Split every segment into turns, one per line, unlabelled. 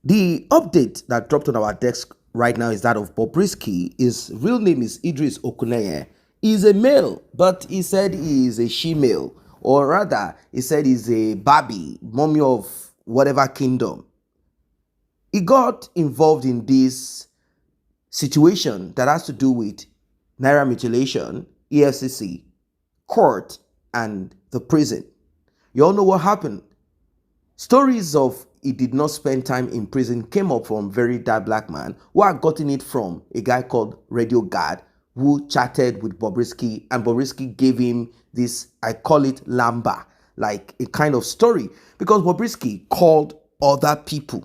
The update that dropped on our desk right now is that of Bobrisky. His real name is Idris Okuneye. He's a male, but he said he is a she-male, or rather, he said he's a Barbie, mommy of whatever kingdom. He got involved in this situation that has to do with Naira mutilation, EFCC, court, and the prison. You all know what happened. Stories of he did not spend time in prison came up from very dark black man who had gotten it from a guy called Radio Guard who chatted with Bobrisky, and Bobrisky gave him this, I call it lamba, like a kind of story, because Bobrisky called other people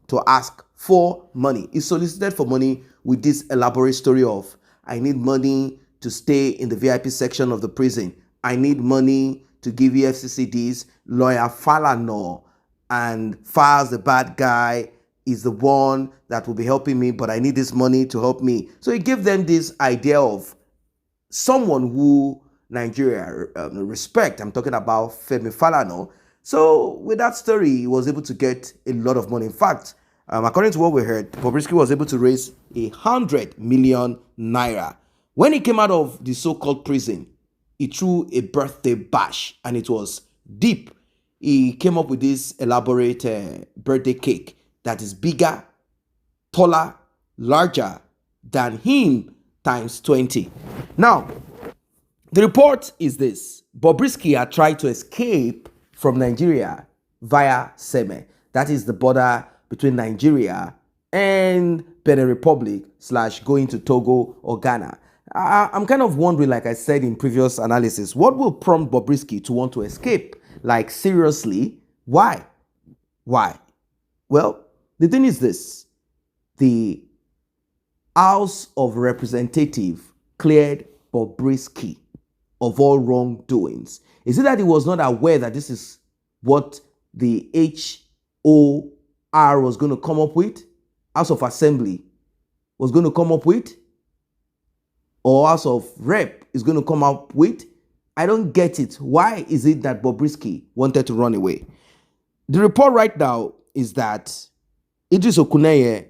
to ask for money. He solicited for money with this elaborate story of, I need money to stay in the VIP section of the prison. I need money to give EFCC this. Lawyer Falano and Faz, the bad guy, is the one that will be helping me, but I need this money to help me. So he gave them this idea of someone who Nigeria respect. I'm talking about Femi Falano. So with that story, he was able to get a lot of money. In fact, according to what we heard, Bobrisky was able to raise 100 million naira. When he came out of the so-called prison, he threw a birthday bash, and it was deep. He came up with this elaborate birthday cake that is bigger, taller, larger than him times 20. Now, the report is this. Bobrisky had tried to escape from Nigeria via Seme. That is the border between Nigeria and Benin Republic / going to Togo or Ghana. I'm kind of wondering, like I said in previous analysis, what will prompt Bobrisky to want to escape? Like, seriously, why? Why? Well, the thing is this. The House of Representatives cleared Bobrisky of all wrongdoings. Is it that he was not aware that this is what the HOR was going to come up with? House of Assembly was going to come up with? Or House of Rep is going to come up with? I don't get it. Why is it that Bobrisky wanted to run away? The report right now is that Idris Okuneye,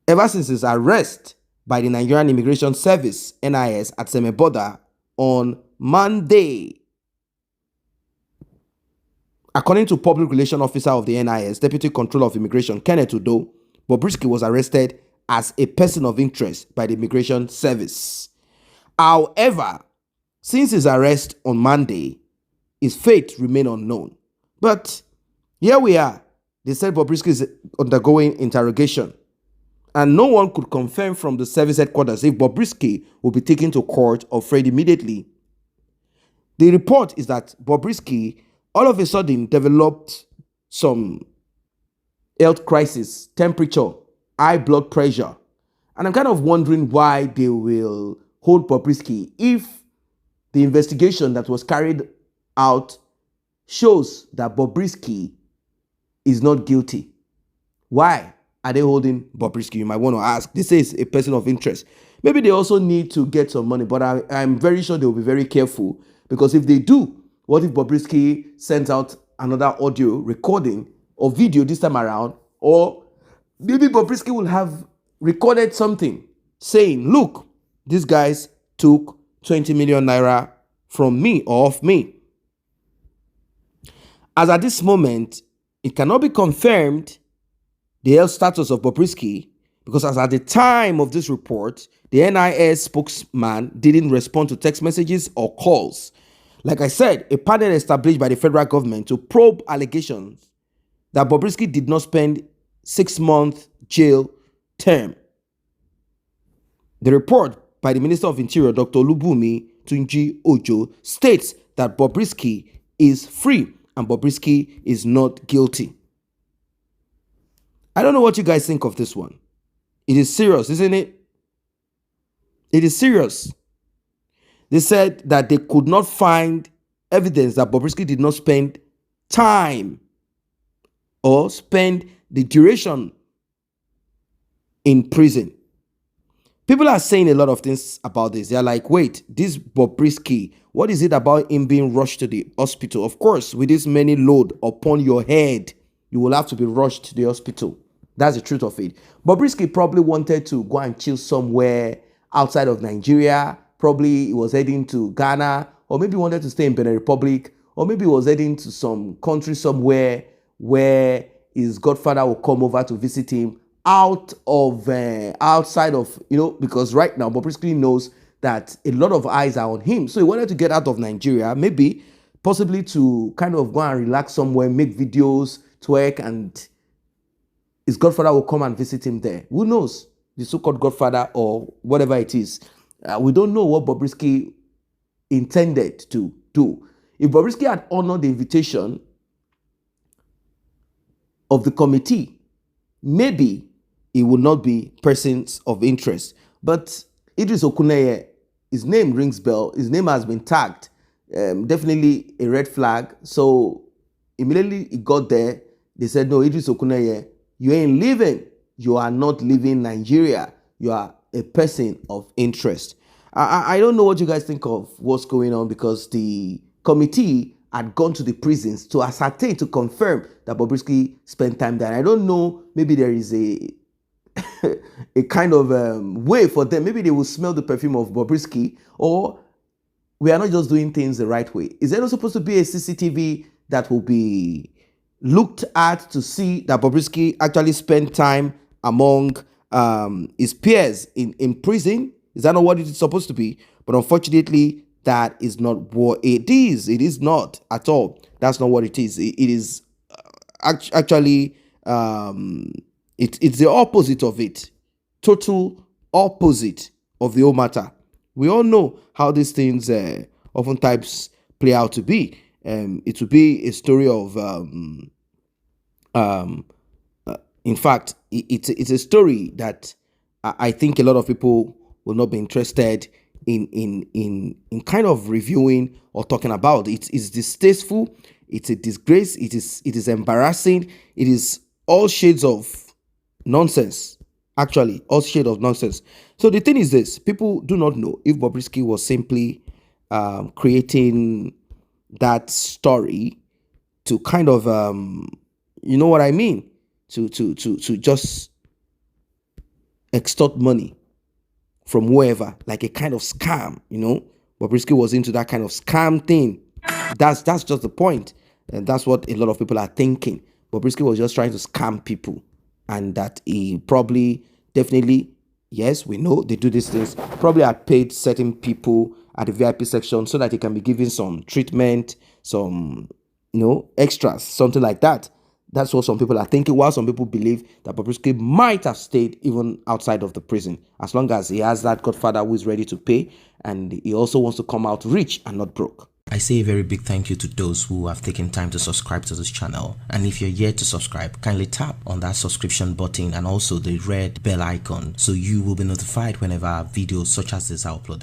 ever since his arrest by the Nigerian Immigration Service, NIS, at Semeboda on Monday, according to Public Relations Officer of the NIS, Deputy Controller of Immigration, Kenneth Udo, Bobrisky was arrested as a person of interest by the Immigration Service. However, since his arrest on Monday, his fate remained unknown. But here we are. They said Bobrisky is undergoing interrogation, and no one could confirm from the service headquarters if Bobrisky will be taken to court or freed immediately. The report is that Bobrisky all of a sudden developed some health crisis, temperature, high blood pressure. And I'm kind of wondering why they will hold Bobrisky if the investigation that was carried out shows that Bobrisky is not guilty. Why are they holding Bobrisky? You might want to ask. This is a person of interest. Maybe they also need to get some money, but I'm very sure they will be very careful, because if they do, what if Bobrisky sends out another audio recording or video this time around, or maybe Bobrisky will have recorded something saying, look, these guys took 20 million naira from me or off me. As at this moment, it cannot be confirmed the health status of Bobrisky, because as at the time of this report, the NIS spokesman didn't respond to text messages or calls. Like I said, a panel established by the federal government to probe allegations that Bobrisky did not spend 6-month jail term. The report by the Minister of Interior, Dr. Olubunmi Tunji Ojo, states that Bobrisky is free and Bobrisky is not guilty. I don't know what you guys think of this one. It is serious, isn't it? It is serious. They said that they could not find evidence that Bobrisky did not spend time or spend the duration in prison. People are saying a lot of things about this. They're like, wait, this Bobrisky, what is it about him being rushed to the hospital? Of course, with this many load upon your head, you will have to be rushed to the hospital. That's the truth of it. Bobrisky probably wanted to go and chill somewhere outside of Nigeria. Probably he was heading to Ghana, or maybe he wanted to stay in Benin Republic, or maybe he was heading to some country somewhere where his godfather will come over to visit him outside of, because right now Bobrisky knows that a lot of eyes are on him. So he wanted to get out of Nigeria, maybe possibly to kind of go and relax somewhere, make videos, twerk, and his godfather will come and visit him there. Who knows? The so-called godfather or whatever it is. We don't know what Bobrisky intended to do. If Bobrisky had honored the invitation of the committee, maybe it would not be persons of interest. But Idris Okuneye, his name rings bell. His name has been tagged. Definitely a red flag. So immediately he got there, they said, no, Idris Okuneye, you ain't leaving. You are not leaving Nigeria. You are a person of interest. I don't know what you guys think of what's going on, because the committee had gone to the prisons to ascertain, to confirm that Bobrisky spent time there. I don't know, maybe there is a a kind of way for them. Maybe they will smell the perfume of Bobrisky, or we are not just doing things the right way. Is there not supposed to be a CCTV that will be looked at to see that Bobrisky actually spent time among his peers in prison? Is that not what it is supposed to be? But unfortunately, that is not what it is. It is not at all. That's not what it is. It is actually it's the opposite of it. Total opposite of the whole matter. We all know how these things oftentimes play out to be. It will be a story of in fact, it's a story that I think a lot of people will not be interested in kind of reviewing or talking about. It is distasteful. It's a disgrace. It is embarrassing. It is all shades of nonsense. Actually, all shades of nonsense. So the thing is this: people do not know if Bobrisky was simply creating that story to kind of you know what I mean, to just extort money from whoever, like a kind of scam. Bobrisky was into that kind of scam thing. That's just the point, and that's what a lot of people are thinking. Bobrisky was just trying to scam people, and that he probably, definitely, yes, we know they do these things, probably had paid certain people at the VIP section so that he can be given some treatment, some extras, something like that. That's what some people are thinking, while some people believe that Bobrisky might have stayed even outside of the prison, as long as he has that godfather who is ready to pay, and he also wants to come out rich and not broke.
I say a very big thank you to those who have taken time to subscribe to this channel. And if you're yet to subscribe, kindly tap on that subscription button and also the red bell icon, so you will be notified whenever videos such as this are uploaded.